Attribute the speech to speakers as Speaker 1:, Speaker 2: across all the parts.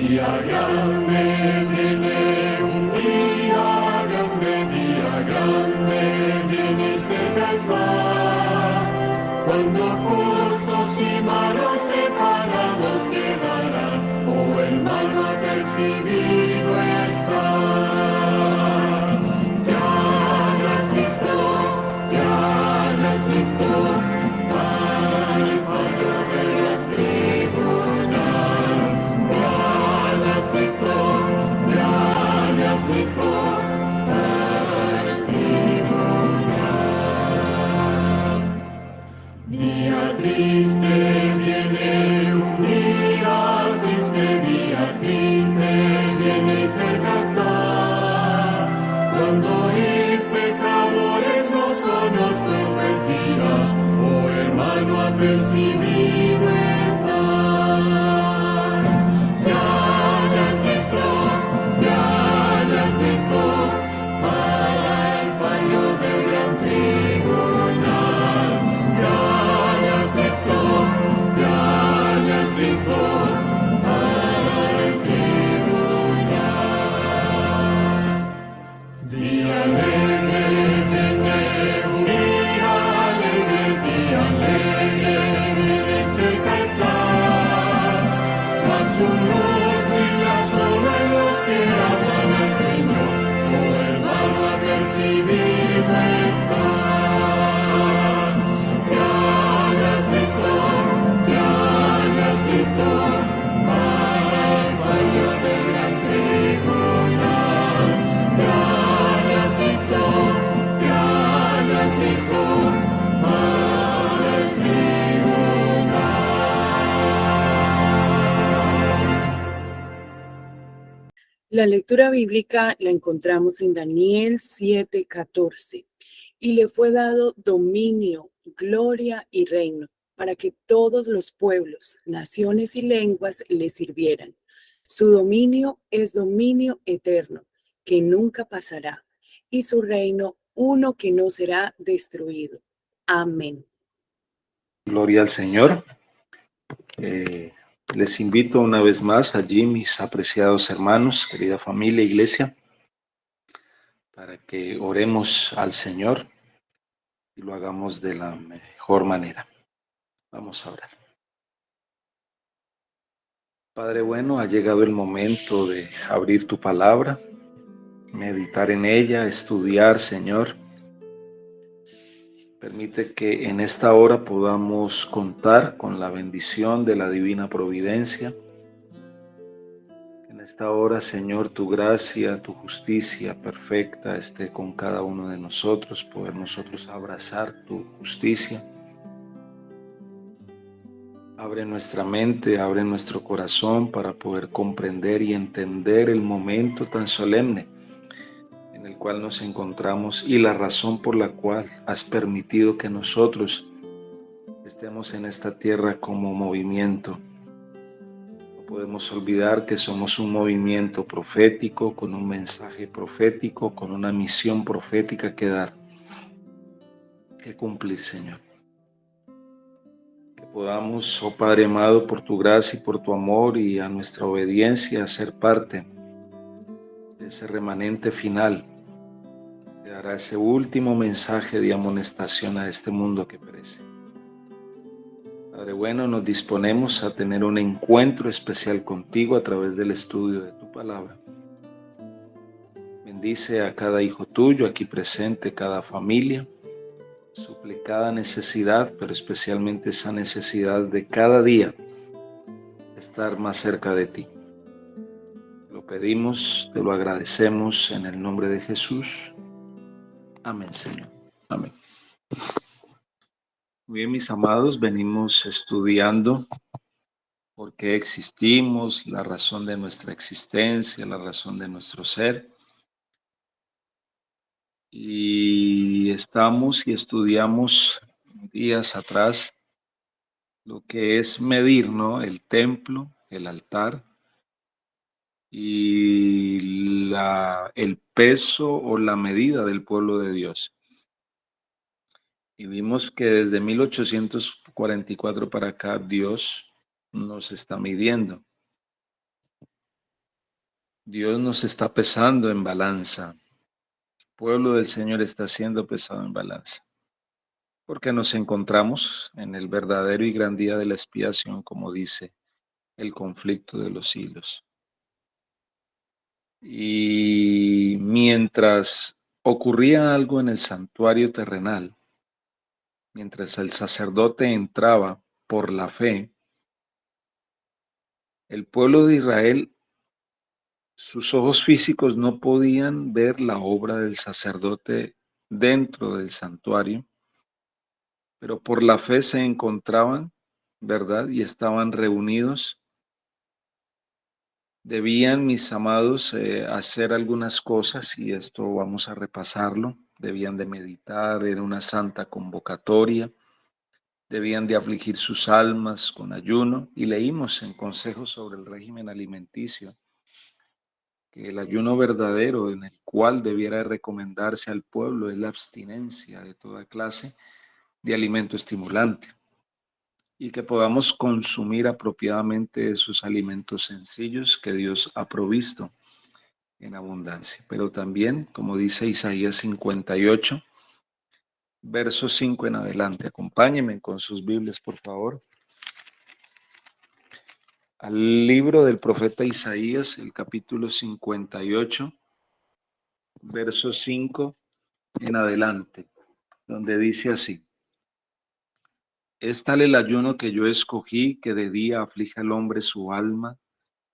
Speaker 1: día grande viene, un día grande viene y cerca está, cuando justos y malos separados quedarán, oh hermano apercibido estás. Te hayas visto para el fallo de la tribunal. Te hayas visto para el tribunal. Día triste viene, un día triste viene y cerca está, cuando y pecadores los conozco, pues dirá, oh hermano apercibido estás. Te hayas visto para el fallo del gran tribunal. Te hayas visto para el tribunal. Día alegre viene, un día alegre viene, cerca está, mas su luz brilla solo en los que aman al Señor, oh hermano apercibido estás. Te hayas visto para el fallo del gran tribunal. Te hayas visto para el tribunal.
Speaker 2: La lectura bíblica la encontramos en Daniel 7:14. Y le fue dado dominio, gloria y reino, para que todos los pueblos, naciones y lenguas le sirvieran. Su dominio es dominio eterno, que nunca pasará, y su reino uno que no será destruido. Amén.
Speaker 3: Gloria al Señor. Les invito una vez más allí, mis apreciados hermanos, querida familia, iglesia, para que oremos al Señor y lo hagamos de la mejor manera. Vamos a orar. Padre bueno, ha llegado el momento de abrir tu palabra, meditar en ella, estudiar, Señor. Permite que en esta hora podamos contar con la bendición de la divina providencia. En esta hora, Señor, tu gracia, tu justicia perfecta esté con cada uno de nosotros, poder nosotros abrazar tu justicia. Abre nuestra mente, abre nuestro corazón para poder comprender y entender el momento tan solemne en el cual nos encontramos y la razón por la cual has permitido que nosotros estemos en esta tierra como movimiento. No podemos olvidar que somos un movimiento profético, con un mensaje profético, con una misión profética que dar, que cumplir, Señor. Que podamos, oh Padre amado, por tu gracia y por tu amor y a nuestra obediencia, ser parte de ese remanente final que dará ese último mensaje de amonestación a este mundo que perece. Padre bueno, nos disponemos a tener un encuentro especial contigo a través del estudio de tu palabra. Bendice a cada hijo tuyo aquí presente, cada familia, suple cada necesidad, pero especialmente esa necesidad de cada día estar más cerca de ti. Te lo pedimos, te lo agradecemos en el nombre de Jesús. Amén, Señor. Amén. Muy bien, mis amados, venimos estudiando por qué existimos, la razón de nuestra existencia, la razón de nuestro ser. Y estamos y estudiamos días atrás lo que es medir, ¿no? El templo, el altar y el peso o la medida del pueblo de Dios. Y vimos que desde 1844 para acá Dios nos está midiendo. Dios nos está pesando en balanza. El pueblo del Señor está siendo pesado en balanza. Porque nos encontramos en el verdadero y gran día de la expiación, como dice el conflicto de los siglos. Y mientras ocurría algo en el santuario terrenal, mientras el sacerdote entraba por la fe, el pueblo de Israel, sus ojos físicos no podían ver la obra del sacerdote dentro del santuario, pero por la fe se encontraban, ¿verdad? Y estaban reunidos. Debían, mis amados, hacer algunas cosas y esto vamos a repasarlo. Debían de meditar, era una santa convocatoria. Debían de afligir sus almas con ayuno y leímos en consejos sobre el régimen alimenticio que el ayuno verdadero en el cual debiera recomendarse al pueblo es la abstinencia de toda clase de alimento estimulante y que podamos consumir apropiadamente esos alimentos sencillos que Dios ha provisto en abundancia. Pero también, como dice Isaías 58, verso 5 en adelante. Acompáñenme con sus Biblias, por favor. Al libro del profeta Isaías, el capítulo 58, verso 5 en adelante, donde dice así: Es tal el ayuno que yo escogí, que de día aflige al hombre su alma,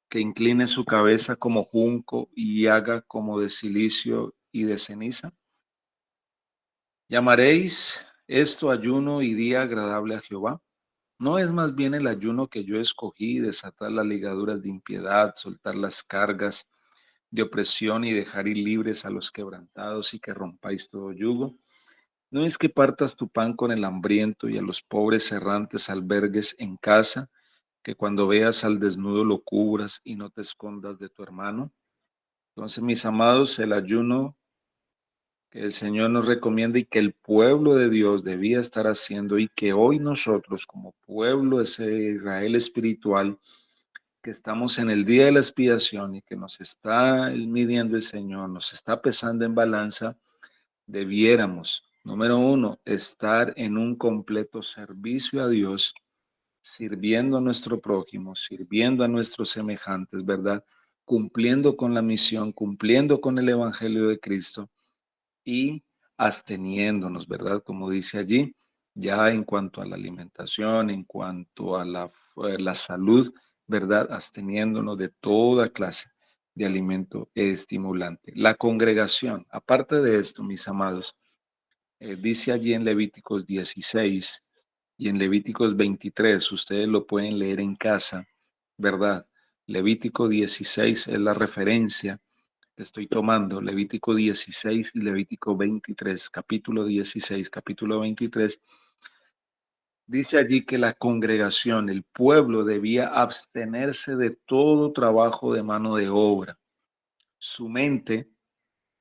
Speaker 3: que incline su cabeza como junco y haga como de silicio y de ceniza. ¿Llamaréis esto ayuno y día agradable a Jehová? ¿No es más bien el ayuno que yo escogí, desatar las ligaduras de impiedad, soltar las cargas de opresión y dejar ir libres a los quebrantados y que rompáis todo yugo? ¿No es que partas tu pan con el hambriento y a los pobres errantes albergues en casa, que cuando veas al desnudo lo cubras y no te escondas de tu hermano? Entonces, mis amados, el ayuno que el Señor nos recomienda y que el pueblo de Dios debía estar haciendo y que hoy nosotros como pueblo de ese Israel espiritual que estamos en el día de la expiación y que nos está midiendo el Señor, nos está pesando en balanza, debiéramos, número uno, estar en un completo servicio a Dios, sirviendo a nuestro prójimo, sirviendo a nuestros semejantes, ¿verdad? Cumpliendo con la misión, cumpliendo con el Evangelio de Cristo y absteniéndonos, ¿verdad? Como dice allí, ya en cuanto a la alimentación, en cuanto a la salud, ¿verdad? Absteniéndonos de toda clase de alimento estimulante. La congregación, aparte de esto, mis amados, dice allí en Levíticos 16 y en Levíticos 23, ustedes lo pueden leer en casa, ¿verdad? Levítico 16 es la referencia que estoy tomando, Levítico 16 y Levítico 23, capítulo 16, capítulo 23. Dice allí que la congregación, el pueblo, debía abstenerse de todo trabajo de mano de obra. Su mente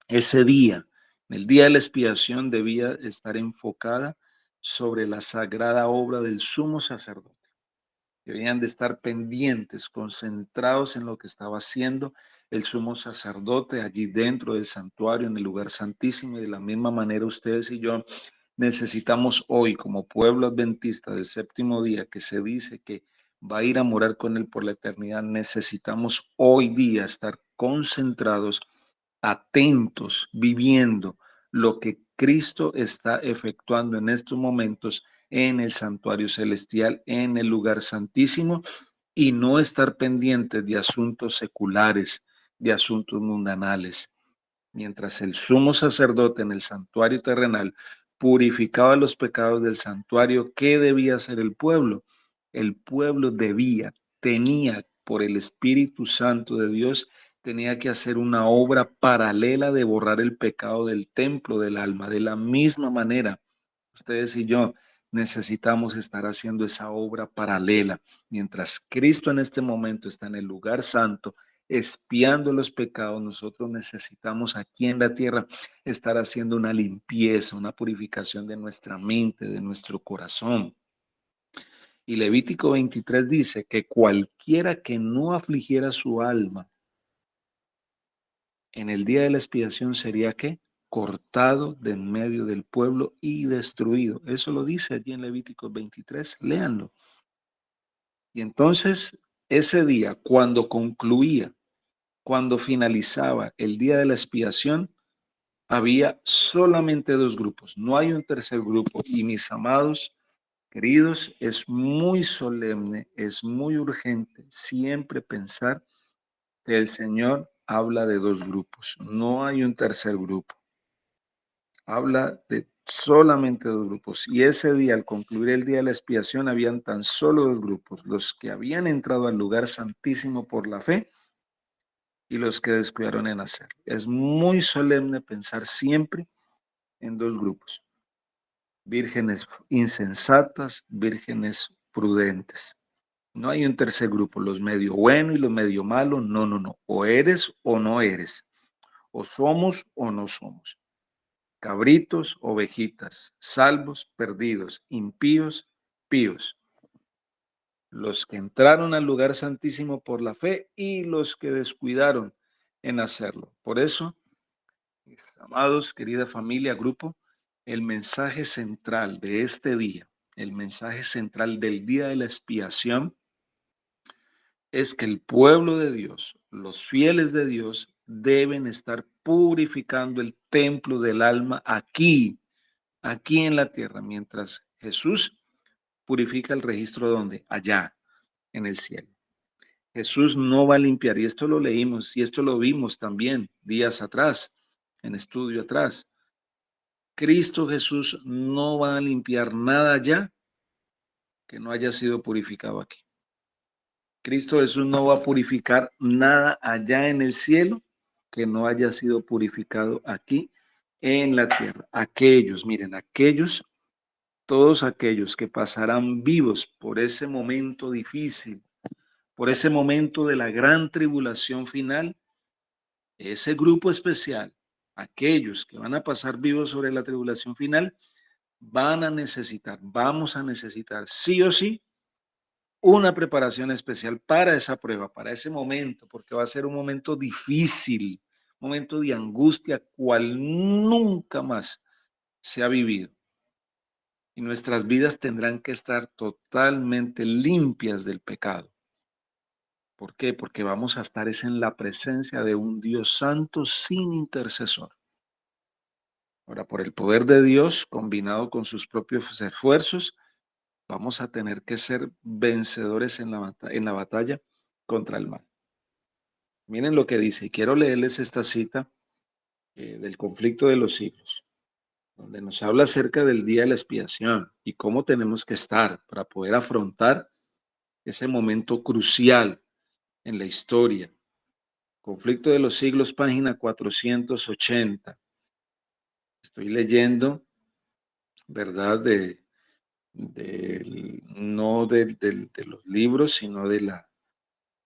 Speaker 3: ese día, el día de la expiación, debía estar enfocada sobre la sagrada obra del sumo sacerdote. Debían de estar pendientes, concentrados en lo que estaba haciendo el sumo sacerdote allí dentro del santuario, en el lugar santísimo. Y de la misma manera ustedes y yo necesitamos hoy, como pueblo adventista del séptimo día, que se dice que va a ir a morar con él por la eternidad, necesitamos hoy día estar concentrados, atentos, viviendo lo que Cristo está efectuando en estos momentos en el santuario celestial, en el lugar santísimo, y no estar pendientes de asuntos seculares, de asuntos mundanales. Mientras el sumo sacerdote en el santuario terrenal purificaba los pecados del santuario, ¿qué debía hacer el pueblo? El pueblo tenía por el Espíritu Santo de Dios, tenía que hacer una obra paralela de borrar el pecado del templo del alma. De la misma manera, ustedes y yo necesitamos estar haciendo esa obra paralela. Mientras Cristo en este momento está en el lugar santo, expiando los pecados, nosotros necesitamos aquí en la tierra estar haciendo una limpieza, una purificación de nuestra mente, de nuestro corazón. Y Levítico 23 dice que cualquiera que no afligiera su alma en el día de la expiación sería ¿qué? Cortado de en medio del pueblo y destruido. Eso lo dice allí en Levíticos 23, léanlo. Y entonces, ese día, cuando concluía, cuando finalizaba el día de la expiación, había solamente dos grupos, no hay un tercer grupo. Y mis amados, queridos, es muy solemne, es muy urgente siempre pensar que el Señor habla de dos grupos, no hay un tercer grupo. Habla de solamente dos grupos. Y ese día, al concluir el día de la expiación, habían tan solo dos grupos, los que habían entrado al lugar santísimo por la fe y los que descuidaron en hacerlo. Es muy solemne pensar siempre en dos grupos: vírgenes insensatas, vírgenes prudentes. No hay un tercer grupo, los medio bueno y los medio malo. No, no, no. O eres o no eres. O somos o no somos. Cabritos, ovejitas, salvos, perdidos, impíos, píos. Los que entraron al lugar santísimo por la fe y los que descuidaron en hacerlo. Por eso, mis amados, querida familia, grupo, el mensaje central de este día, el mensaje central del día de la expiación, es que el pueblo de Dios, los fieles de Dios, deben estar purificando el templo del alma aquí en la tierra, mientras Jesús purifica el registro donde, allá, en el cielo. Jesús no va a limpiar, y esto lo leímos y esto lo vimos también días atrás, en estudio atrás. Cristo Jesús no va a limpiar nada allá que no haya sido purificado aquí. Cristo Jesús no va a purificar nada allá en el cielo que no haya sido purificado aquí en la tierra. Aquellos, miren, todos aquellos que pasarán vivos por ese momento difícil, por ese momento de la gran tribulación final, ese grupo especial, aquellos que van a pasar vivos sobre la tribulación final, vamos a necesitar sí o sí una preparación especial para esa prueba, para ese momento, porque va a ser un momento difícil, un momento de angustia, cual nunca más se ha vivido. Y nuestras vidas tendrán que estar totalmente limpias del pecado. ¿Por qué? Porque vamos a estar en la presencia de un Dios santo sin intercesor. Ahora, por el poder de Dios, combinado con sus propios esfuerzos, vamos a tener que ser vencedores en la batalla contra el mal. Miren lo que dice, y quiero leerles esta cita del conflicto de los siglos, donde nos habla acerca del día de la expiación y cómo tenemos que estar para poder afrontar ese momento crucial en la historia. Conflicto de los siglos, página 480. Estoy leyendo, ¿verdad? No de los libros, sino de la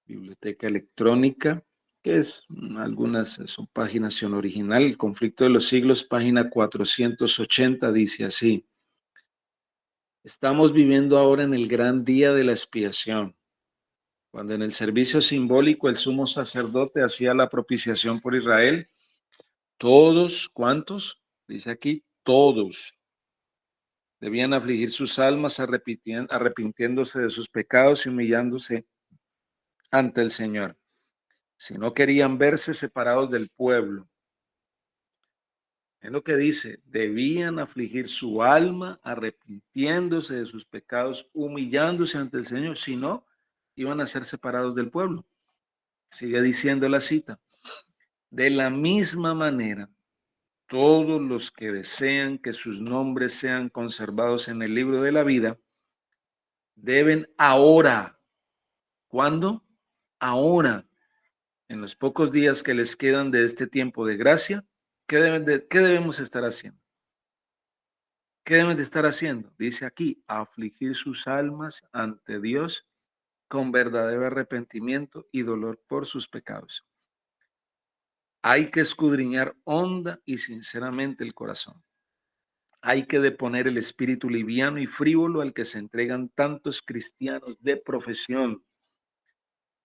Speaker 3: biblioteca electrónica, que es algunas son paginación original. El conflicto de los siglos, página 480, dice así: estamos viviendo ahora en el gran día de la expiación, cuando en el servicio simbólico el sumo sacerdote hacía la propiciación por Israel. Todos, ¿cuántos? Dice aquí, todos debían afligir sus almas arrepintiéndose de sus pecados y humillándose ante el Señor, si no querían verse separados del pueblo. Es lo que dice, debían afligir su alma arrepintiéndose de sus pecados, humillándose ante el Señor, si no, iban a ser separados del pueblo. Sigue diciendo la cita, de la misma manera, todos los que desean que sus nombres sean conservados en el libro de la vida, deben ahora, ¿cuándo? Ahora, en los pocos días que les quedan de este tiempo de gracia, ¿qué debemos estar haciendo? ¿Qué deben de estar haciendo? Dice aquí, afligir sus almas ante Dios con verdadero arrepentimiento y dolor por sus pecados. Hay que escudriñar honda y sinceramente el corazón. Hay que deponer el espíritu liviano y frívolo al que se entregan tantos cristianos de profesión.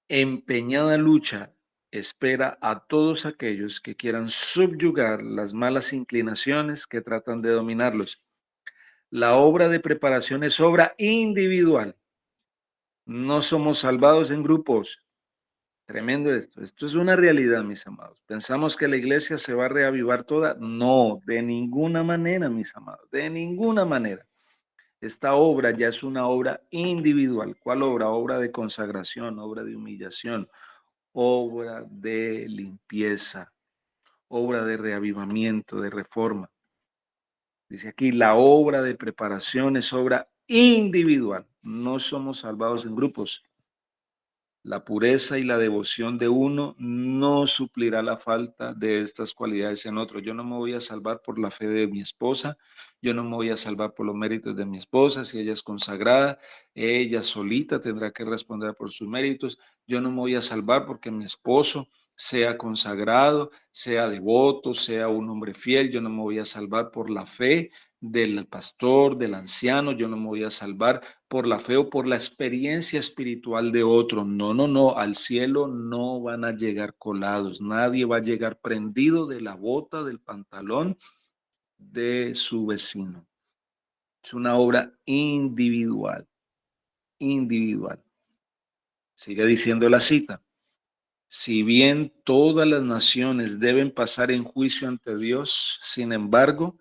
Speaker 3: Empeñada lucha espera a todos aquellos que quieran subyugar las malas inclinaciones que tratan de dominarlos. La obra de preparación es obra individual. No somos salvados en grupos. Tremendo esto. Esto es una realidad, mis amados. ¿Pensamos que la iglesia se va a reavivar toda? No, de ninguna manera, mis amados. De ninguna manera. Esta obra ya es una obra individual. ¿Cuál obra? Obra de consagración, obra de humillación, obra de limpieza, obra de reavivamiento, de reforma. Dice aquí, la obra de preparación es obra individual. No somos salvados en grupos. La pureza y la devoción de uno no suplirá la falta de estas cualidades en otro. Yo no me voy a salvar por la fe de mi esposa, yo no me voy a salvar por los méritos de mi esposa, si ella es consagrada, ella solita tendrá que responder por sus méritos. Yo no me voy a salvar porque mi esposo sea consagrado, sea devoto, sea un hombre fiel. Yo no me voy a salvar por la fe del pastor, del anciano. Yo no me voy a salvar por la fe o por la experiencia espiritual de otro. No, no, no, al cielo no van a llegar colados. Nadie va a llegar prendido de la bota, del pantalón de su vecino. Es una obra individual, individual. Sigue diciendo la cita. Si bien todas las naciones deben pasar en juicio ante Dios, sin embargo,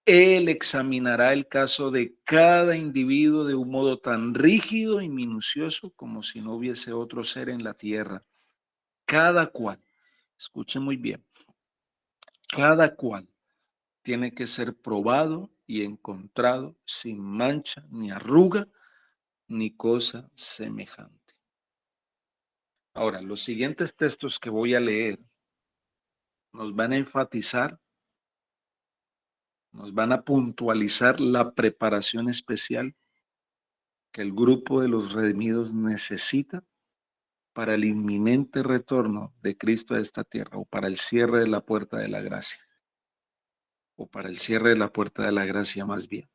Speaker 3: Él examinará el caso de cada individuo de un modo tan rígido y minucioso como si no hubiese otro ser en la tierra. Cada cual, escuchen muy bien, cada cual tiene que ser probado y encontrado sin mancha, ni arruga, ni cosa semejante. Ahora, los siguientes textos que voy a leer nos van a enfatizar, nos van a puntualizar la preparación especial que el grupo de los redimidos necesita para el inminente retorno de Cristo a esta tierra, o para el cierre de la puerta de la gracia, o para el cierre de la puerta de la gracia más bien.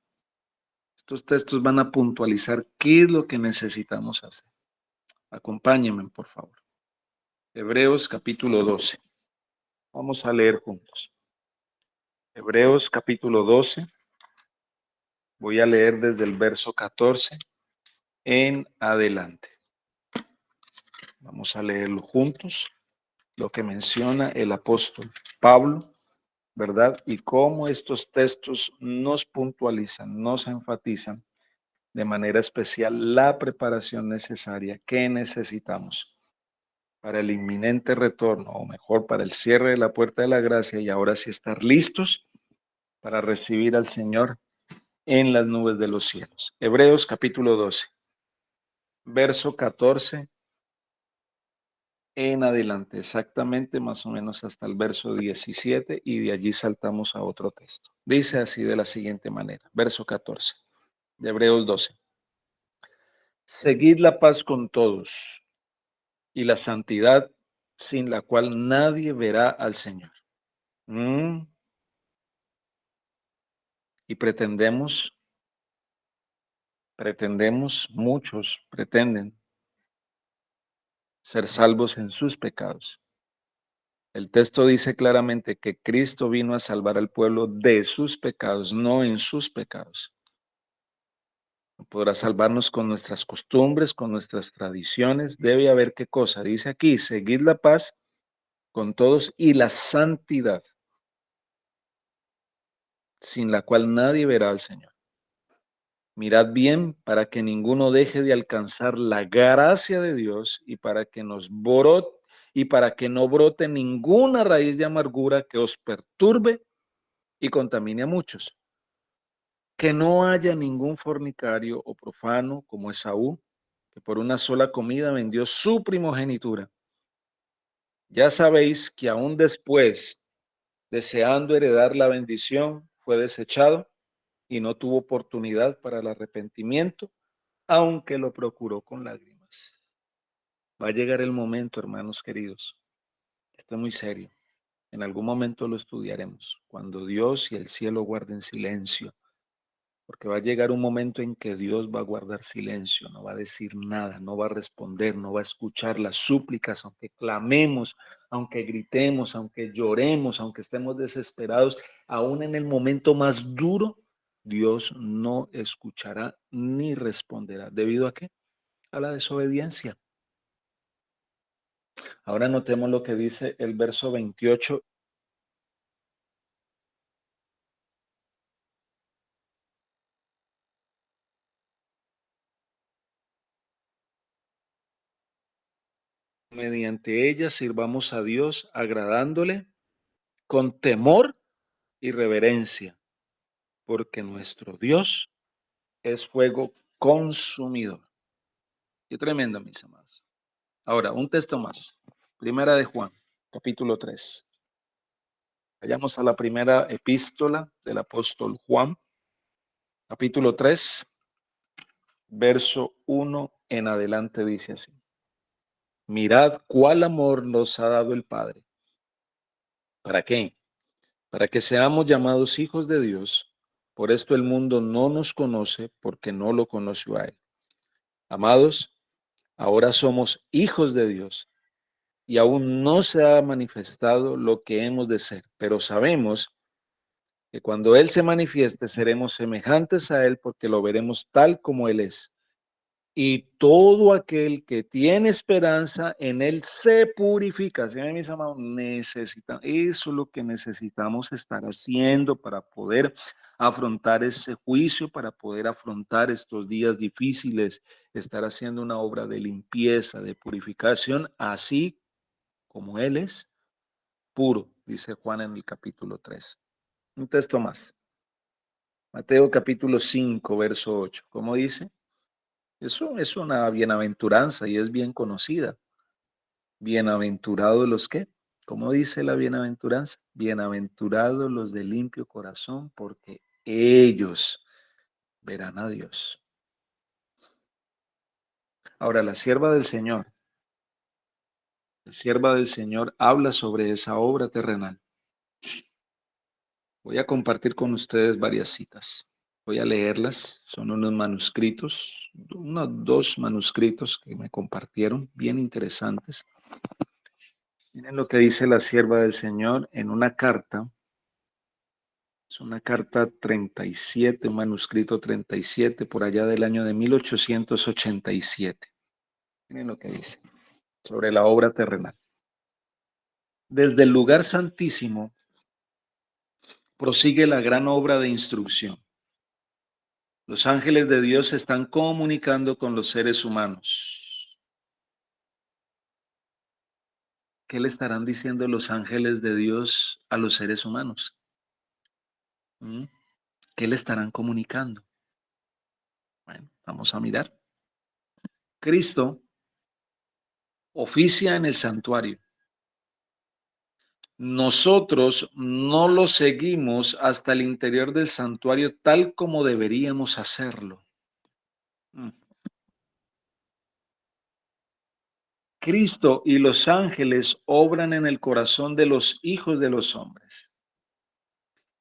Speaker 3: Estos textos van a puntualizar qué es lo que necesitamos hacer. Acompáñenme, por favor. Hebreos capítulo 12. Vamos a leer juntos. Hebreos capítulo 12. Voy a leer desde el verso 14 en adelante. Vamos a leerlo juntos, lo que menciona el apóstol Pablo, ¿verdad? Y cómo estos textos nos puntualizan, nos enfatizan de manera especial la preparación necesaria que necesitamos para el inminente retorno, o mejor, para el cierre de la puerta de la gracia, y ahora sí estar listos para recibir al Señor en las nubes de los cielos. Hebreos capítulo 12, verso 14 en adelante, exactamente más o menos hasta el verso 17, y de allí saltamos a otro texto. Dice así de la siguiente manera, verso 14 de Hebreos 12. Seguid la paz con todos y la santidad, sin la cual nadie verá al Señor. Y muchos pretenden ser salvos en sus pecados. El texto dice claramente que Cristo vino a salvar al pueblo de sus pecados, no en sus pecados. No podrá salvarnos con nuestras costumbres, con nuestras tradiciones. Debe haber qué cosa. Dice aquí, seguid la paz con todos y la santidad, sin la cual nadie verá al Señor. Mirad bien para que ninguno deje de alcanzar la gracia de Dios y para que no brote ninguna raíz de amargura que os perturbe y contamine a muchos. Que no haya ningún fornicario o profano como Esaú, que por una sola comida vendió su primogenitura. Ya sabéis que aún después, deseando heredar la bendición, fue desechado y no tuvo oportunidad para el arrepentimiento, aunque lo procuró con lágrimas. Va a llegar el momento, hermanos queridos, está muy serio. En algún momento lo estudiaremos, cuando Dios y el cielo guarden silencio Porque va a llegar un momento en que Dios va a guardar silencio, no va a decir nada, no va a responder, no va a escuchar las súplicas, aunque clamemos, aunque gritemos, aunque lloremos, aunque estemos desesperados, aún en el momento más duro, Dios no escuchará ni responderá. ¿Debido a qué? A la desobediencia. Ahora notemos lo que dice el verso 28. Mediante ella sirvamos a Dios agradándole con temor y reverencia, porque nuestro Dios es fuego consumidor. Qué tremendo, mis amados. Ahora, un texto más. Primera de Juan, capítulo 3. Vayamos a la primera epístola del apóstol Juan, capítulo 3, verso 1 en adelante dice así. Mirad cuál amor nos ha dado el Padre. ¿Para qué? Para que seamos llamados hijos de Dios. Por esto el mundo no nos conoce porque no lo conoció a Él. Amados, ahora somos hijos de Dios y aún no se ha manifestado lo que hemos de ser, pero sabemos que cuando Él se manifieste seremos semejantes a Él porque lo veremos tal como Él es. Y todo aquel que tiene esperanza en Él se purifica. ¿Sí, mis amados? Eso es lo que necesitamos estar haciendo para poder afrontar ese juicio, para poder afrontar estos días difíciles, estar haciendo una obra de limpieza, de purificación, así como Él es puro, dice Juan en el capítulo 3. Un texto más. Mateo capítulo 5, verso 8. ¿Cómo dice? Eso es una bienaventuranza y es bien conocida. Bienaventurados los que, ¿cómo dice la bienaventuranza? Bienaventurados los de limpio corazón, porque ellos verán a Dios. Ahora, la sierva del Señor habla sobre esa obra terrenal. Voy a compartir con ustedes varias citas. Voy a leerlas. Son unos manuscritos, unos 2 manuscritos que me compartieron, bien interesantes. Miren lo que dice la sierva del Señor en una carta. Es una carta 37, un manuscrito 37, por allá del año de 1887. Miren lo que dice sobre la obra terrenal. Desde el lugar santísimo prosigue la gran obra de instrucción. Los ángeles de Dios se están comunicando con los seres humanos. ¿Qué le estarán diciendo los ángeles de Dios a los seres humanos? ¿Qué le estarán comunicando? Bueno, vamos a mirar. Cristo oficia en el santuario. Nosotros no lo seguimos hasta el interior del santuario tal como deberíamos hacerlo. Cristo y los ángeles obran en el corazón de los hijos de los hombres.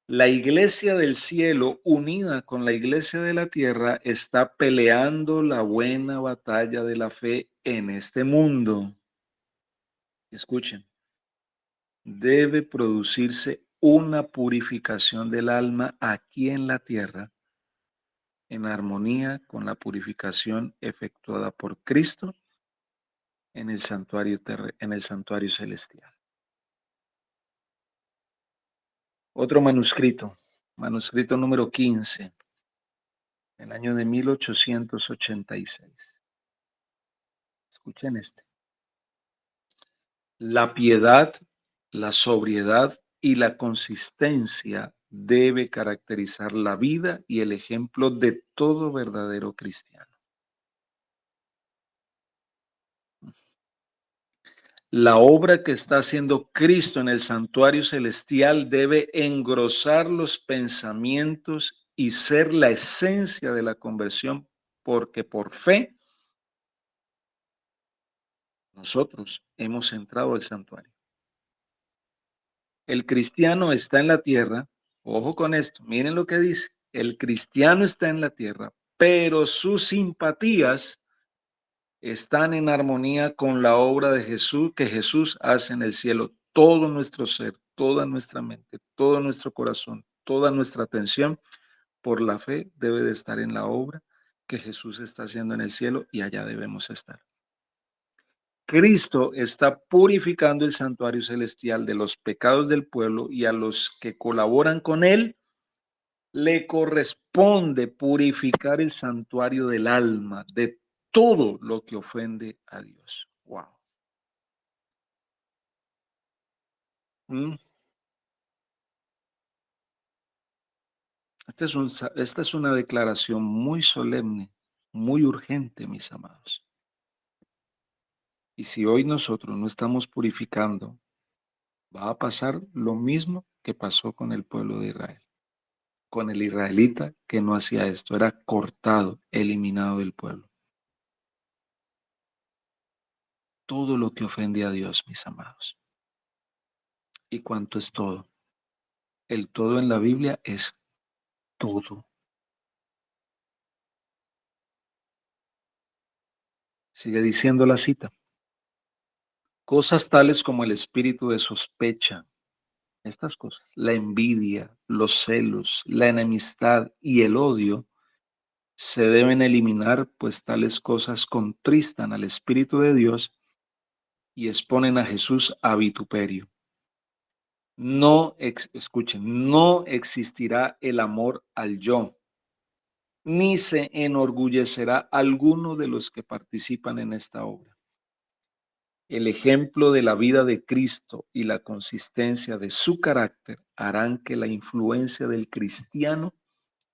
Speaker 3: La iglesia del cielo, unida con la iglesia de la tierra, está peleando la buena batalla de la fe en este mundo. Escuchen, debe producirse una purificación del alma aquí en la tierra, en armonía con la purificación efectuada por Cristo en el santuario celestial. Otro manuscrito, manuscrito número 15, el año de 1886. Escuchen este. La piedad, la sobriedad y la consistencia debe caracterizar la vida y el ejemplo de todo verdadero cristiano. La obra que está haciendo Cristo en el santuario celestial debe engrosar los pensamientos y ser la esencia de la conversión, porque por fe nosotros hemos entrado al santuario. El cristiano está en la tierra, ojo con esto, miren lo que dice, El cristiano está en la tierra, pero sus simpatías están en armonía con la obra de Jesús, que Jesús hace en el cielo. Todo nuestro ser, toda nuestra mente, todo nuestro corazón, toda nuestra atención por la fe debe de estar en la obra que Jesús está haciendo en el cielo y allá debemos estar. Cristo está purificando el santuario celestial de los pecados del pueblo y a los que colaboran con él le corresponde purificar el santuario del alma de todo lo que ofende a Dios. Wow. Mm. Esta es una declaración muy solemne, muy urgente, mis amados. Y si hoy nosotros no estamos purificando, va a pasar lo mismo que pasó con el pueblo de Israel, con el israelita que no hacía esto, era cortado, eliminado del pueblo. Todo lo que ofende a Dios, mis amados. ¿Y cuánto es todo? El todo en la Biblia es todo. Sigue diciendo la cita. Cosas tales como el espíritu de sospecha, estas cosas, la envidia, los celos, la enemistad y el odio se deben eliminar, pues tales cosas contristan al Espíritu de Dios y exponen a Jesús a vituperio. Escuchen, no existirá el amor al yo, ni se enorgullecerá alguno de los que participan en esta obra. El ejemplo de la vida de Cristo y la consistencia de su carácter harán que la influencia del cristiano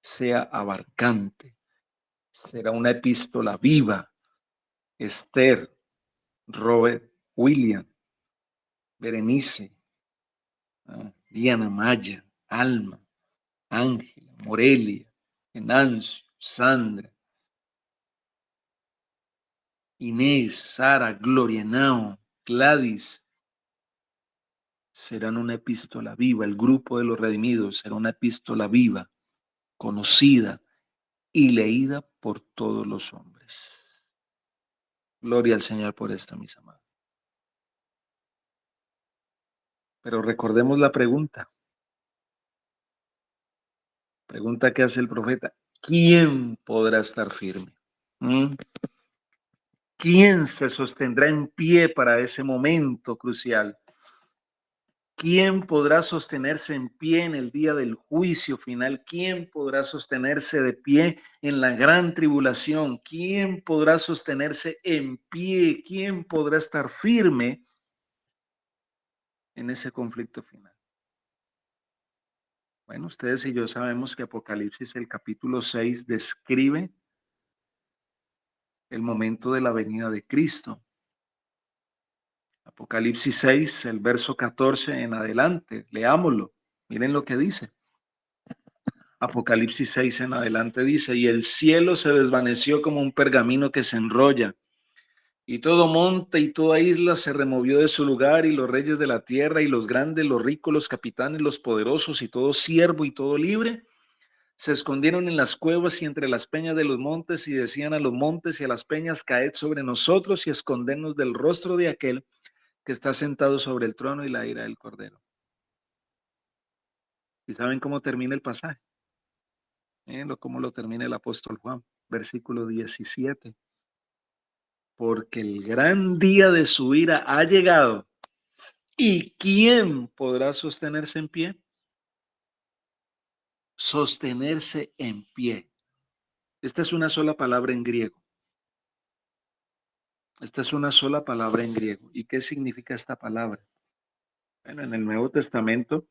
Speaker 3: sea abarcante. Será una epístola viva. Esther, Robert, William, Berenice, Diana Maya, Alma, Ángela, Morelia, Enancio, Sandra, Inés, Sara, Gloria Nao, Gladys, serán una epístola viva. El grupo de los redimidos será una epístola viva, conocida y leída por todos los hombres. Gloria al Señor por esto, mis amados. Pero recordemos la pregunta. Pregunta que hace el profeta. ¿Quién podrá estar firme? ¿Quién se sostendrá en pie para ese momento crucial? ¿Quién podrá sostenerse en pie en el día del juicio final? ¿Quién podrá sostenerse de pie en la gran tribulación? ¿Quién podrá sostenerse en pie? ¿Quién podrá estar firme en ese conflicto final? Bueno, ustedes y yo sabemos que Apocalipsis, el capítulo 6, describe el momento de la venida de Cristo. Apocalipsis 6, el verso 14 en adelante, leámoslo. Miren lo que dice. Apocalipsis 6 en adelante dice, y el cielo se desvaneció como un pergamino que se enrolla, y todo monte y toda isla se removió de su lugar, y los reyes de la tierra, y los grandes, los ricos, los capitanes, los poderosos, y todo siervo y todo libre, se escondieron en las cuevas y entre las peñas de los montes, y decían a los montes y a las peñas, caed sobre nosotros y escondernos del rostro de aquel que está sentado sobre el trono y la ira del Cordero. ¿Y saben cómo termina el pasaje? Cómo lo termina el apóstol Juan, versículo 17. Porque el gran día de su ira ha llegado. ¿Y quién podrá sostenerse en pie? Sostenerse en pie. Esta es una sola palabra en griego. Esta es una sola palabra en griego. ¿Y qué significa esta palabra? Bueno, en el Nuevo Testamento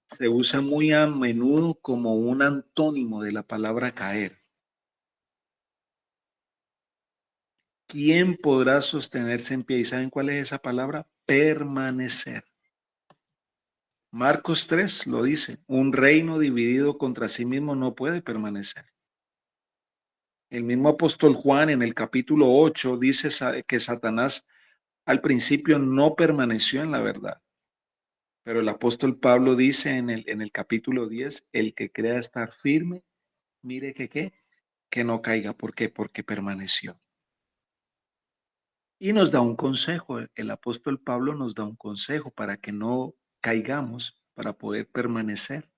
Speaker 3: se usa muy a menudo como un antónimo de la palabra caer. ¿Quién podrá sostenerse en pie? ¿Y saben cuál es esa palabra? Permanecer. Marcos 3 lo dice, un reino dividido contra sí mismo no puede permanecer. El mismo apóstol Juan en el capítulo 8 dice que Satanás al principio no permaneció en la verdad, Pero el apóstol Pablo dice en el capítulo 10, el que crea estar firme, mire que qué, que no caiga. ¿Por qué? Porque permaneció. Y nos da un consejo, el apóstol Pablo nos da un consejo para que no caigamos, para poder permanecer.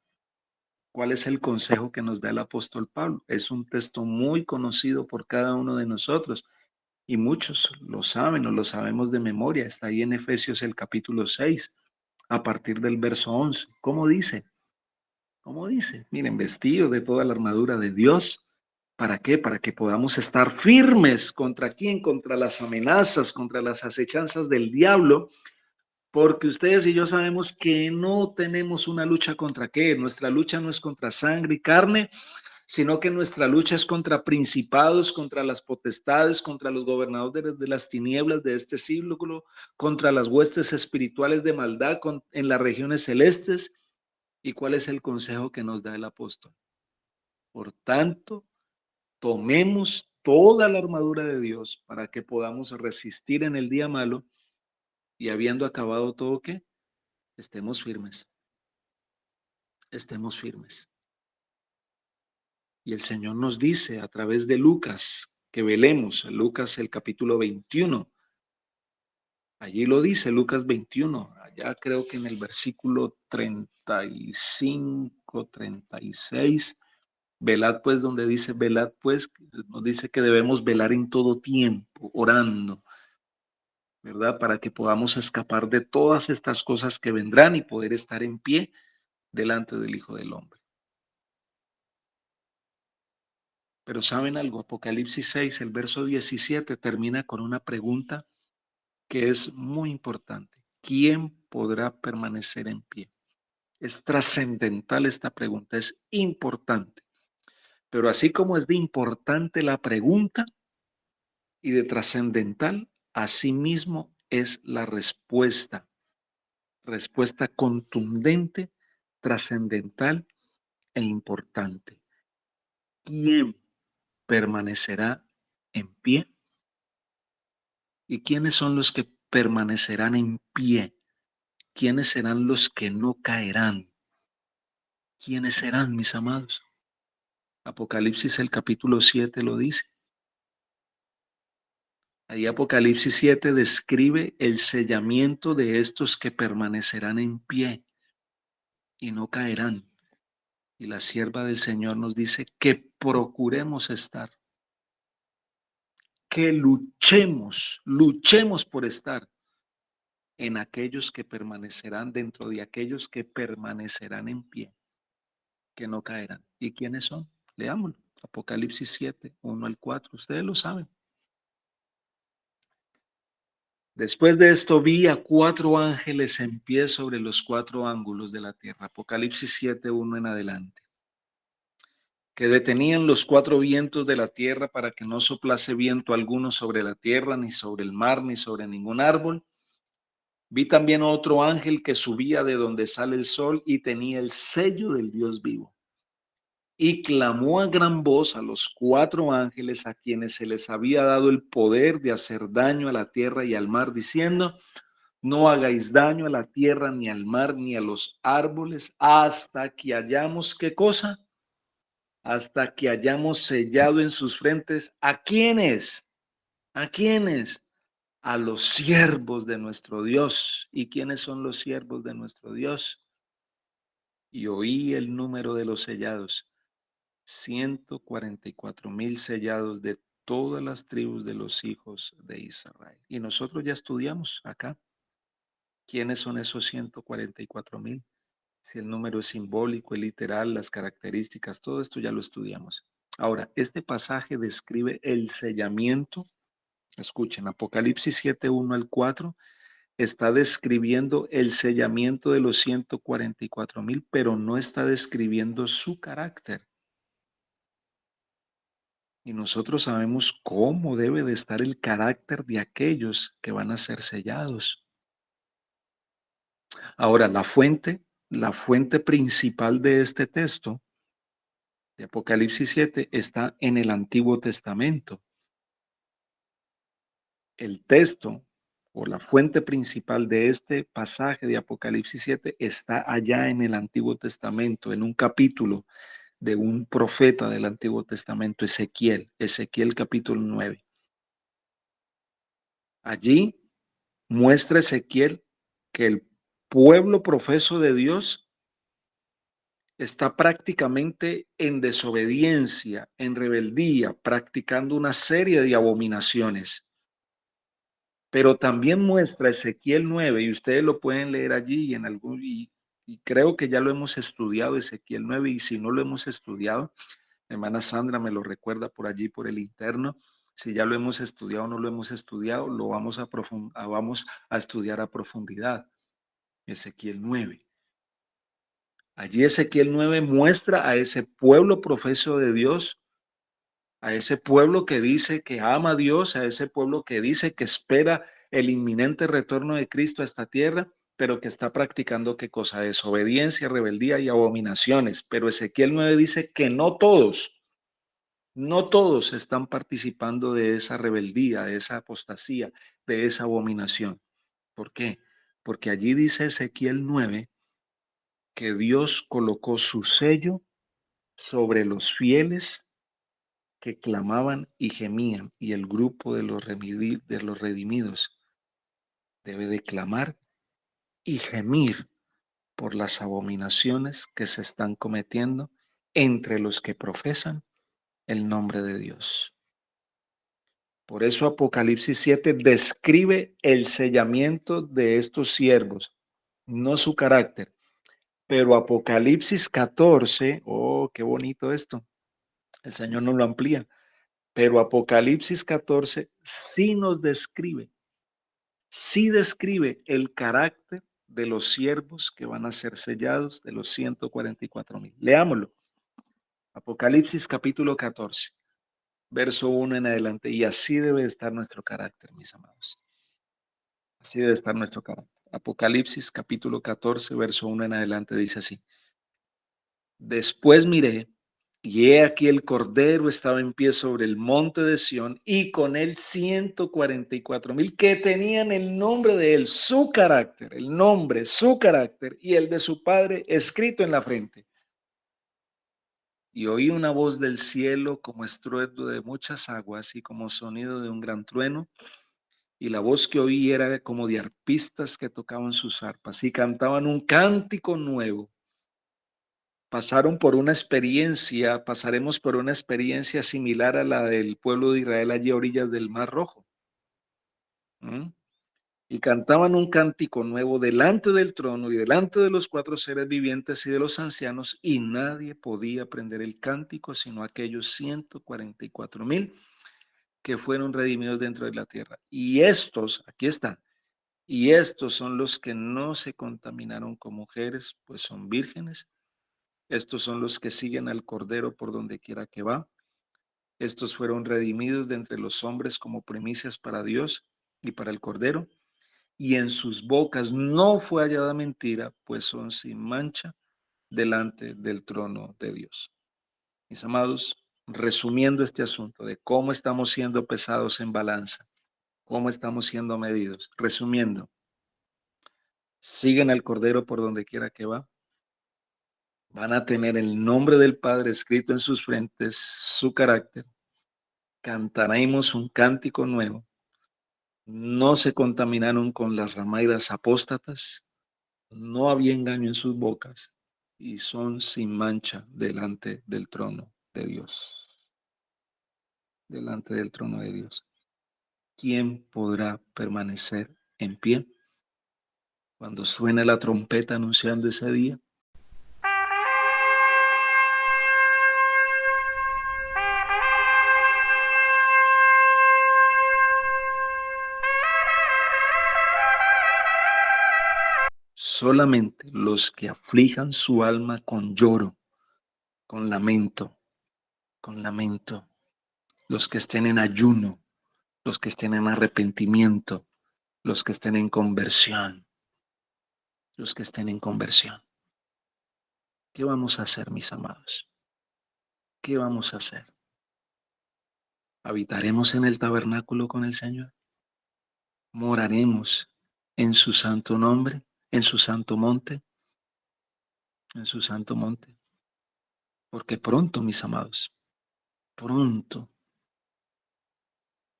Speaker 3: ¿Cuál es el consejo que nos da el apóstol Pablo? Es un texto muy conocido por cada uno de nosotros y muchos lo saben o lo sabemos de memoria. Está ahí en Efesios el capítulo 6, a partir del verso 11. ¿Cómo dice? ¿Cómo dice? Miren, vestido de toda la armadura de Dios. ¿Para qué? Para que podamos estar firmes. ¿Contra quién? Contra las amenazas, contra las acechanzas del diablo. Porque ustedes y yo sabemos que no tenemos una lucha contra qué. Nuestra lucha no es contra sangre y carne, sino que nuestra lucha es contra principados, contra las potestades, contra los gobernadores de las tinieblas de este siglo, contra las huestes espirituales de maldad en las regiones celestes. ¿Y cuál es el consejo que nos da el apóstol? Por tanto, tomemos toda la armadura de Dios para que podamos resistir en el día malo y habiendo acabado todo, ¿qué? Estemos firmes, estemos firmes. Y el Señor nos dice a través de Lucas que velemos, Lucas el capítulo 21. Allí lo dice Lucas 21, allá creo que en el versículo 35, 36. Velad pues, donde dice velad pues, nos dice que debemos velar en todo tiempo, orando, ¿verdad? Para que podamos escapar de todas estas cosas que vendrán y poder estar en pie delante del Hijo del Hombre. Pero ¿saben algo? Apocalipsis 6, el verso 17 termina con una pregunta que es muy importante. ¿Quién podrá permanecer en pie? Es trascendental esta pregunta, es importante. Pero así como es de importante la pregunta y de trascendental, asimismo es la respuesta. Respuesta contundente, trascendental e importante. ¿Quién permanecerá en pie? ¿Y quiénes son los que permanecerán en pie? ¿Quiénes serán los que no caerán? ¿Quiénes serán, mis amados? Apocalipsis el capítulo 7 lo dice. Ahí Apocalipsis 7 describe el sellamiento de estos que permanecerán en pie y no caerán. Y la sierva del Señor nos dice que procuremos estar, que luchemos por estar en aquellos que permanecerán, dentro de aquellos que permanecerán en pie, que no caerán. ¿Y quiénes son? Leámoslo. Apocalipsis 7, 1 al 4. Ustedes lo saben. Después de esto vi a 4 ángeles en pie sobre los 4 ángulos de la tierra. Apocalipsis 7, 1 en adelante. Que detenían los 4 vientos de la tierra para que no soplase viento alguno sobre la tierra, ni sobre el mar, ni sobre ningún árbol. Vi también otro ángel que subía de donde sale el sol y tenía el sello del Dios vivo. Y clamó a gran voz a los 4 ángeles a quienes se les había dado el poder de hacer daño a la tierra y al mar, diciendo: no hagáis daño a la tierra, ni al mar, ni a los árboles, hasta que hayamos, ¿qué cosa? Hasta que hayamos sellado en sus frentes. ¿A quiénes? ¿A quiénes? A los siervos de nuestro Dios. ¿Y quiénes son los siervos de nuestro Dios? Y oí el número de los sellados: 144,000 sellados de todas las tribus de los hijos de Israel. Y nosotros ya estudiamos acá quiénes son esos 144,000. Si el número es simbólico, es literal, las características, todo esto ya lo estudiamos. Ahora, este pasaje describe el sellamiento. Escuchen, Apocalipsis 7, 1 al 4 está describiendo el sellamiento de los 144,000, pero no está describiendo su carácter. Y nosotros sabemos cómo debe de estar el carácter de aquellos que van a ser sellados. Ahora, la fuente principal de este texto de Apocalipsis 7 está en el Antiguo Testamento. El texto o la fuente principal de este pasaje de Apocalipsis 7 está allá en el Antiguo Testamento, en un capítulo de un profeta del Antiguo Testamento, Ezequiel capítulo 9. Allí muestra Ezequiel que el pueblo profeso de Dios está prácticamente en desobediencia, en rebeldía, practicando una serie de abominaciones. Pero también muestra Ezequiel 9, y ustedes lo pueden leer allí y creo que ya lo hemos estudiado, Ezequiel 9, y si no lo hemos estudiado, hermana Sandra me lo recuerda por allí, por el interno. Si ya lo hemos estudiado o no lo hemos estudiado, lo vamos a estudiar a profundidad. Ezequiel 9. Allí Ezequiel 9 muestra a ese pueblo profeso de Dios, a ese pueblo que dice que ama a Dios, a ese pueblo que dice que espera el inminente retorno de Cristo a esta tierra, pero que está practicando qué cosa: desobediencia, rebeldía y abominaciones. Pero Ezequiel 9 dice que no todos están participando de esa rebeldía, de esa apostasía, de esa abominación. ¿Por qué? Porque allí dice Ezequiel 9 que Dios colocó su sello sobre los fieles que clamaban y gemían, y el grupo de los redimidos debe de clamar y gemir por las abominaciones que se están cometiendo entre los que profesan el nombre de Dios. Por eso Apocalipsis 7 describe el sellamiento de estos siervos, no su carácter. Pero Apocalipsis 14, oh, qué bonito esto, el Señor nos lo amplía. Pero Apocalipsis 14 sí describe el carácter de los siervos que van a ser sellados, de los 144,000. Leámoslo. Apocalipsis capítulo 14, verso 1 en adelante. Y así debe estar nuestro carácter, mis amados. Así debe estar nuestro carácter. Apocalipsis capítulo 14, verso 1 en adelante dice así. Después miré, y he aquí el Cordero estaba en pie sobre el monte de Sión, y con él 144,000 que tenían el nombre de él, su carácter, el nombre, su carácter y el de su padre escrito en la frente. Y oí una voz del cielo como estruendo de muchas aguas y como sonido de un gran trueno. Y la voz que oí era como de arpistas que tocaban sus arpas y cantaban un cántico nuevo. Pasaremos por una experiencia similar a la del pueblo de Israel allí a orillas del Mar Rojo. Y cantaban un cántico nuevo delante del trono y delante de los 4 seres vivientes y de los ancianos, y nadie podía aprender el cántico sino aquellos 144,000 que fueron redimidos dentro de la tierra. Y estos, aquí están, y estos son los que no se contaminaron con mujeres, pues son vírgenes. Estos son los que siguen al Cordero por donde quiera que va. Estos fueron redimidos de entre los hombres como primicias para Dios y para el Cordero. Y en sus bocas no fue hallada mentira, pues son sin mancha delante del trono de Dios. Mis amados, resumiendo este asunto de cómo estamos siendo pesados en balanza, cómo estamos siendo medidos, resumiendo, siguen al Cordero por donde quiera que va. Van a tener el nombre del Padre escrito en sus frentes, su carácter. Cantaremos un cántico nuevo. No se contaminaron con las ramairas apóstatas. No había engaño en sus bocas. Y son sin mancha delante del trono de Dios. Delante del trono de Dios. ¿Quién podrá permanecer en pie cuando suene la trompeta anunciando ese día? Solamente los que aflijan su alma con lloro, con lamento, los que estén en ayuno, los que estén en arrepentimiento, los que estén en conversión, los que estén en conversión. ¿Qué vamos a hacer, mis amados? ¿Qué vamos a hacer? ¿Habitaremos en el tabernáculo con el Señor? moraremos en su santo nombre, en su santo monte, en su santo monte. Porque pronto, mis amados, pronto,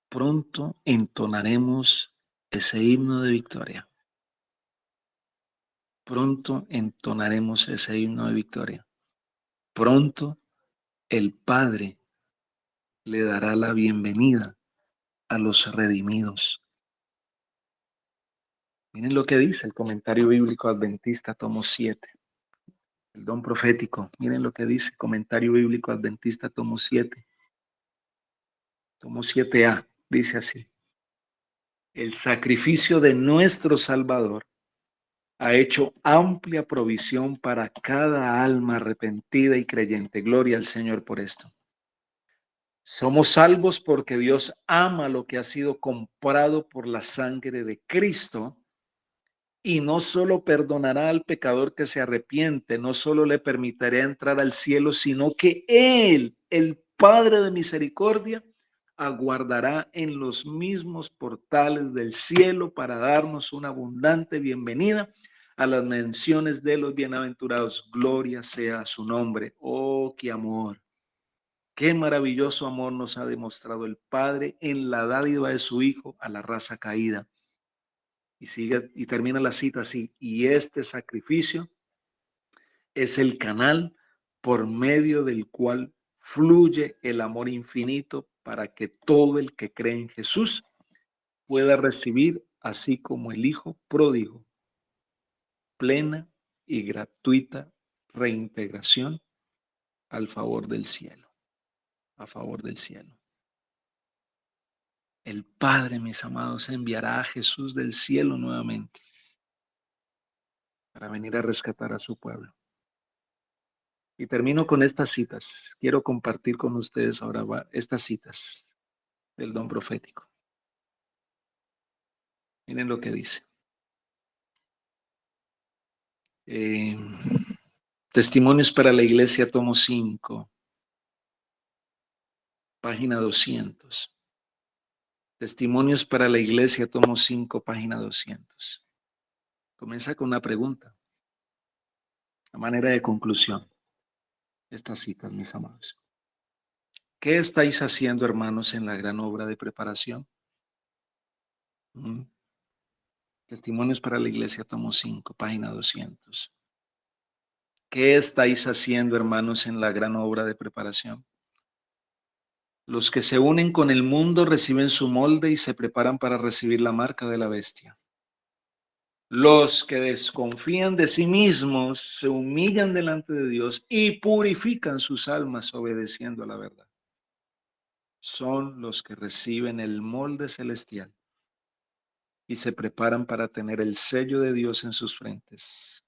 Speaker 3: pronto entonaremos ese himno de victoria. Pronto entonaremos ese himno de victoria. Pronto el Padre le dará la bienvenida a los redimidos. Miren lo que dice el comentario bíblico adventista, tomo 7. El don profético. Miren lo que dice comentario bíblico adventista, tomo 7. Tomo 7a. Dice así. El sacrificio de nuestro Salvador ha hecho amplia provisión para cada alma arrepentida y creyente. Gloria al Señor por esto. Somos salvos porque Dios ama lo que ha sido comprado por la sangre de Cristo y no solo perdonará al pecador que se arrepiente, no solo le permitirá entrar al cielo, sino que Él, el Padre de misericordia, aguardará en los mismos portales del cielo para darnos una abundante bienvenida a las menciones de los bienaventurados. Gloria sea a su nombre. Oh, qué amor. Qué maravilloso amor nos ha demostrado el Padre en la dádiva de su Hijo a la raza caída. Y sigue y termina la cita así. Y este sacrificio es el canal por medio del cual fluye el amor infinito para que todo el que cree en Jesús pueda recibir, así como el Hijo pródigo, plena y gratuita reintegración al favor del cielo, a favor del cielo. El Padre, mis amados, enviará a Jesús del cielo nuevamente para venir a rescatar a su pueblo. Y termino con estas citas. Quiero compartir con ustedes ahora estas citas del don profético. Miren lo que dice. Testimonios para la Iglesia, tomo 5, página 200. Testimonios para la Iglesia, tomo 5, página 200. Comienza con una pregunta, a manera de conclusión. Estas citas, mis amados. ¿Qué estáis haciendo, hermanos, en la gran obra de preparación? Testimonios para la Iglesia, tomo 5, página 200. ¿Qué estáis haciendo, hermanos, en la gran obra de preparación? Los que se unen con el mundo reciben su molde y se preparan para recibir la marca de la bestia. Los que desconfían de sí mismos se humillan delante de Dios y purifican sus almas obedeciendo a la verdad. Son los que reciben el molde celestial y se preparan para tener el sello de Dios en sus frentes.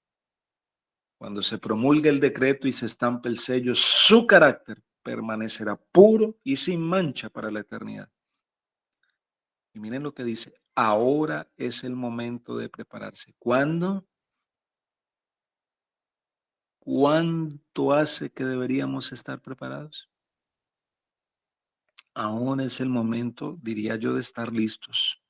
Speaker 3: Cuando se promulgue el decreto y se estampe el sello, su carácter permanecerá puro y sin mancha para la eternidad. Y miren lo que dice, ahora es el momento de prepararse. ¿Cuándo? ¿Cuánto hace que deberíamos estar preparados? Ahora es el momento, diría yo, de estar listos.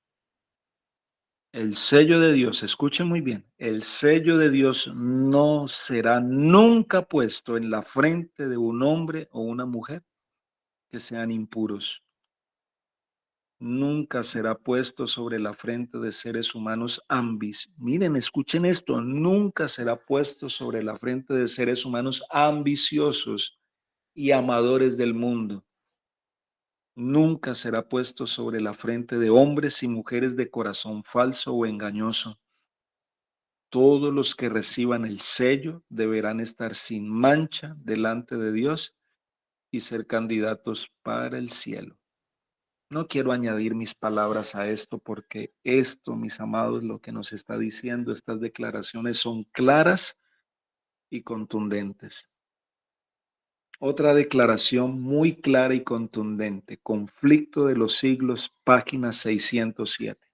Speaker 3: El sello de Dios, escuchen muy bien, el sello de Dios no será nunca puesto en la frente de un hombre o una mujer que sean impuros. Nunca será puesto sobre la frente de seres humanos Miren, escuchen esto, nunca será puesto sobre la frente de seres humanos ambiciosos y amadores del mundo. Nunca será puesto sobre la frente de hombres y mujeres de corazón falso o engañoso. Todos los que reciban el sello deberán estar sin mancha delante de Dios y ser candidatos para el cielo. No quiero añadir mis palabras a esto porque esto, mis amados, lo que nos está diciendo, estas declaraciones son claras y contundentes. Otra declaración muy clara y contundente, Conflicto de los Siglos, página 607.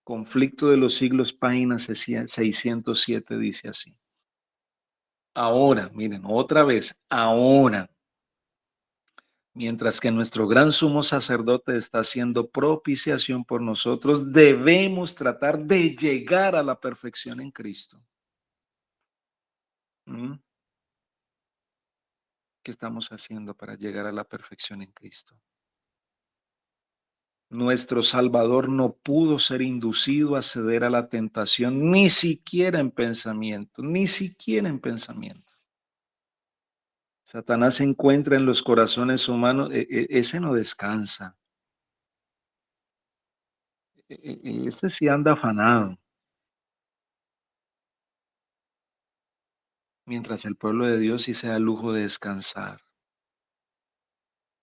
Speaker 3: Conflicto de los Siglos, página 607 dice así. Ahora, miren, otra vez, ahora Mientras que nuestro gran sumo sacerdote está haciendo propiciación por nosotros, debemos tratar de llegar a la perfección en Cristo. ¿Mm? ¿Qué estamos haciendo para llegar a la perfección en Cristo? Nuestro Salvador no pudo ser inducido a ceder a la tentación, ni siquiera en pensamiento, ni siquiera en pensamiento. Satanás se encuentra en los corazones humanos, ese no descansa, ese sí anda afanado, mientras el pueblo de Dios sí se da el lujo de descansar,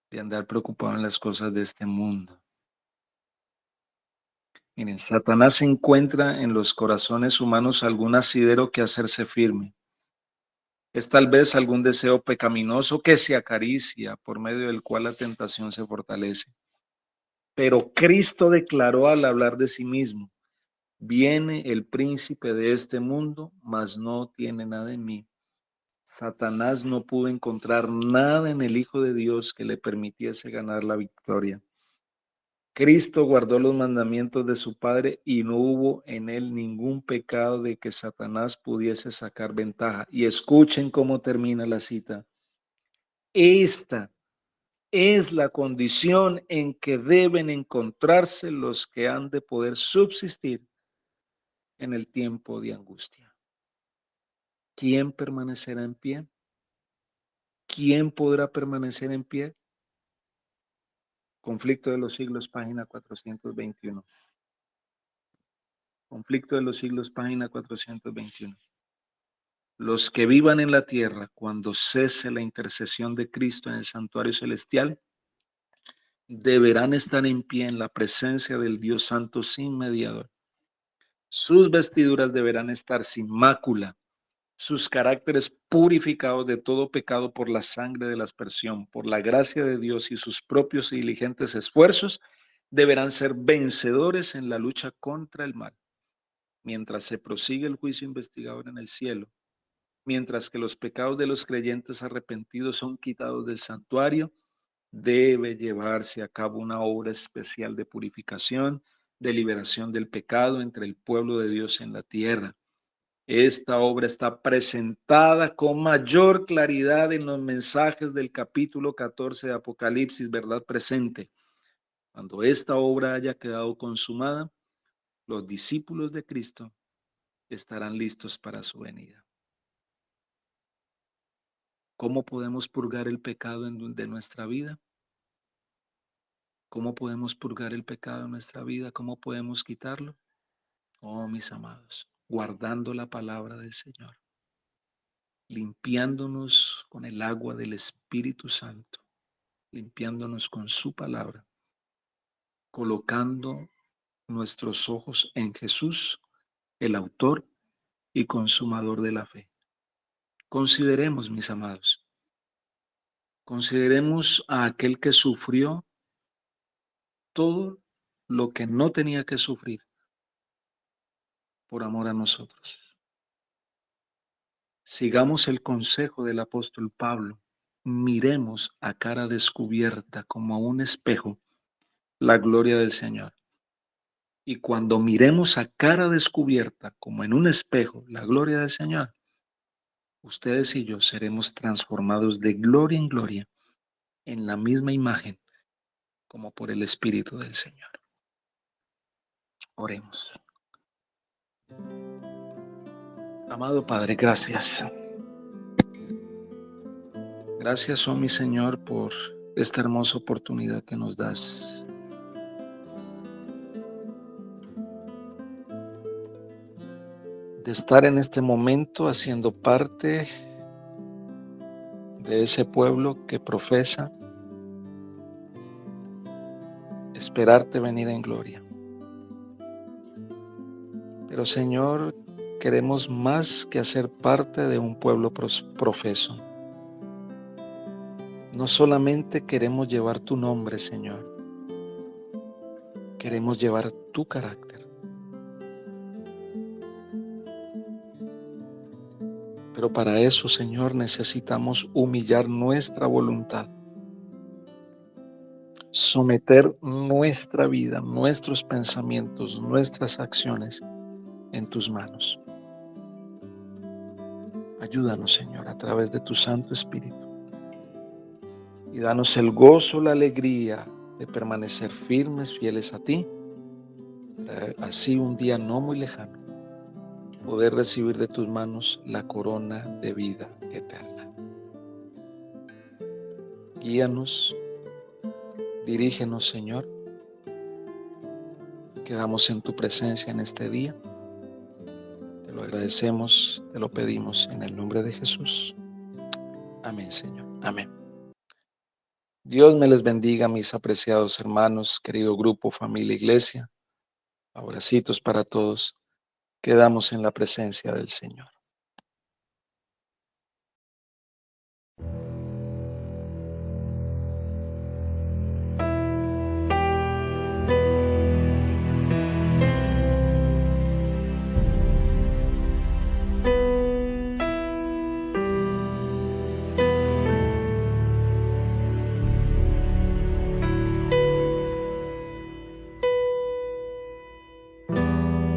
Speaker 3: de andar preocupado en las cosas de este mundo. Miren, Satanás se encuentra en los corazones humanos algún asidero que hacerse firme. Es tal vez algún deseo pecaminoso que se acaricia, por medio del cual la tentación se fortalece. Pero Cristo declaró al hablar de sí mismo: viene el príncipe de este mundo, mas no tiene nada en mí. Satanás no pudo encontrar nada en el Hijo de Dios que le permitiese ganar la victoria. Cristo guardó los mandamientos de su Padre y no hubo en él ningún pecado de que Satanás pudiese sacar ventaja. Y escuchen cómo termina la cita. Esta es la condición en que deben encontrarse los que han de poder subsistir en el tiempo de angustia. ¿Quién permanecerá en pie? ¿Quién podrá permanecer en pie? Conflicto de los siglos, página 421. Conflicto de los siglos, página 421. Los que vivan en la tierra cuando cese la intercesión de Cristo en el santuario celestial deberán estar en pie en la presencia del Dios Santo sin mediador. Sus vestiduras deberán estar sin mácula, sus caracteres purificados de todo pecado por la sangre de la aspersión, por la gracia de Dios, y sus propios y diligentes esfuerzos deberán ser vencedores en la lucha contra el mal. Mientras se prosigue el juicio investigador en el cielo, mientras que los pecados de los creyentes arrepentidos son quitados del santuario, debe llevarse a cabo una obra especial de purificación, de liberación del pecado entre el pueblo de Dios en la tierra. Esta obra está presentada con mayor claridad en los mensajes del capítulo 14 de Apocalipsis, verdad presente. Cuando esta obra haya quedado consumada, los discípulos de Cristo estarán listos para su venida. ¿Cómo podemos purgar el pecado de nuestra vida? ¿Cómo podemos purgar el pecado en nuestra vida? ¿Cómo podemos quitarlo? Oh, mis amados, guardando la palabra del Señor, limpiándonos con el agua del Espíritu Santo, limpiándonos con su palabra, colocando nuestros ojos en Jesús, el autor y consumador de la fe. Consideremos, mis amados, consideremos a aquel que sufrió todo lo que no tenía que sufrir por amor a nosotros. Sigamos el consejo del apóstol Pablo. Miremos a cara descubierta como a un espejo la gloria del Señor. Y cuando miremos a cara descubierta como en un espejo la gloria del Señor, ustedes y yo seremos transformados de gloria en gloria en la misma imagen como por el Espíritu del Señor. Oremos. Amado Padre, gracias. Gracias, oh mi Señor, por esta hermosa oportunidad que nos das de estar en este momento haciendo parte de ese pueblo que profesa esperarte venir en gloria. Pero Señor, queremos más que hacer parte de un pueblo profeso. No solamente queremos llevar tu nombre, Señor, queremos llevar tu carácter. Pero para eso, Señor, necesitamos humillar nuestra voluntad someter nuestra vida, nuestros pensamientos, nuestras acciones en tus manos. Ayúdanos, Señor, a través de tu Santo Espíritu. Y danos el gozo, la alegría de permanecer firmes, fieles a ti. Así un día no muy lejano, poder recibir de tus manos la corona de vida eterna. Guíanos, dirígenos, Señor. Quedamos en tu presencia en este día. Te lo agradecemos, te lo pedimos en el nombre de Jesús. Amén, Señor. Amén. Dios me les bendiga, mis apreciados hermanos, querido grupo, familia, iglesia. Abracitos para todos. Quedamos en la presencia del Señor.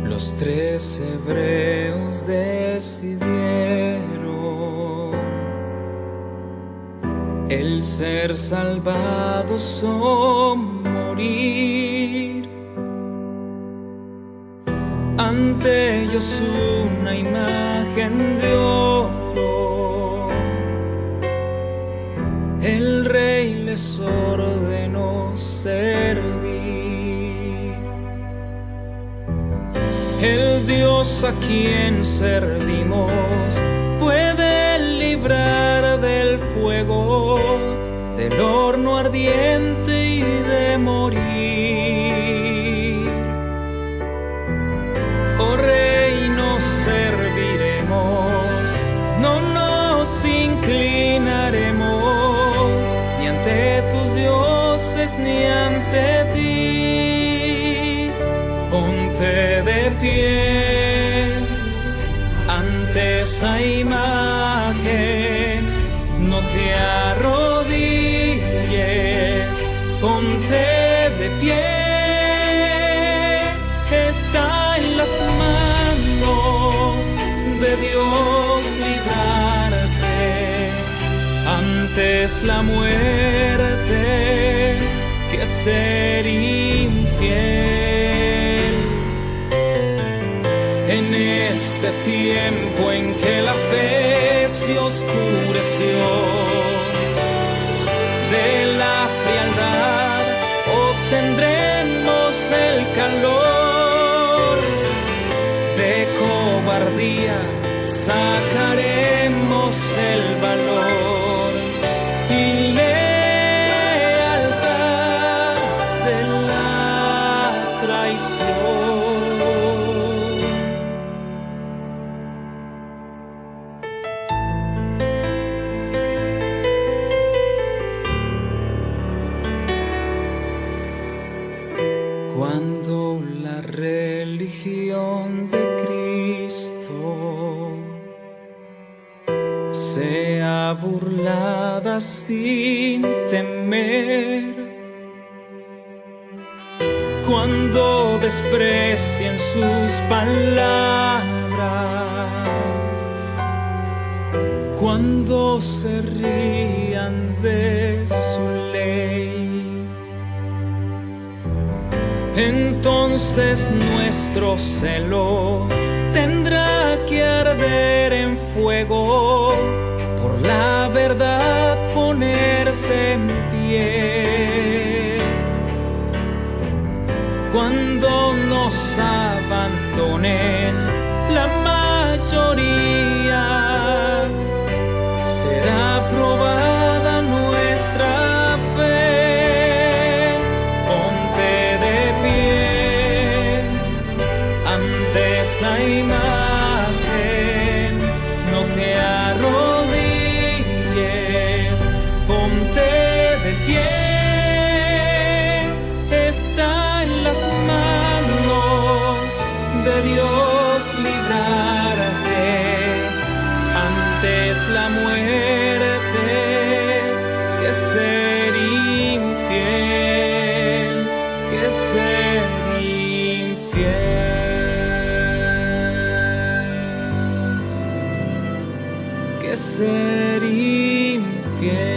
Speaker 4: Los 3 hebreos decidieron el ser salvados o morir. Ante ellos una imagen de oro, el rey les ordenó servir. El Dios a quien servimos puede librar del fuego, del horno ardiente y de morir. Oh Rey, nos serviremos, no nos inclinaremos ni ante tus dioses ni ante ti. Ponte de pie ante esa imagen, no te arrodilles, ponte de pie. Está en las manos de Dios librarte, antes la muerte que ser infiel. En este tiempo en que la fe se oscureció, de la frialdad obtendremos el calor, de cobardía sacaremos el valor y lealtad de la traición. Cuando la religión de Cristo sea burlada sin temer, cuando desprecien sus palabras, cuando se rían de su ley, entonces nuestro celo tendrá que arder en fuego, por la verdad ponerse en pie. Cuando nos abandonen la mayoría, será probada nuestra fe. Esa imagen, no te arrodilles, ponte de pie. Está en las manos de Dios librarte, antes la muerte que ser infiel. que ser infiel.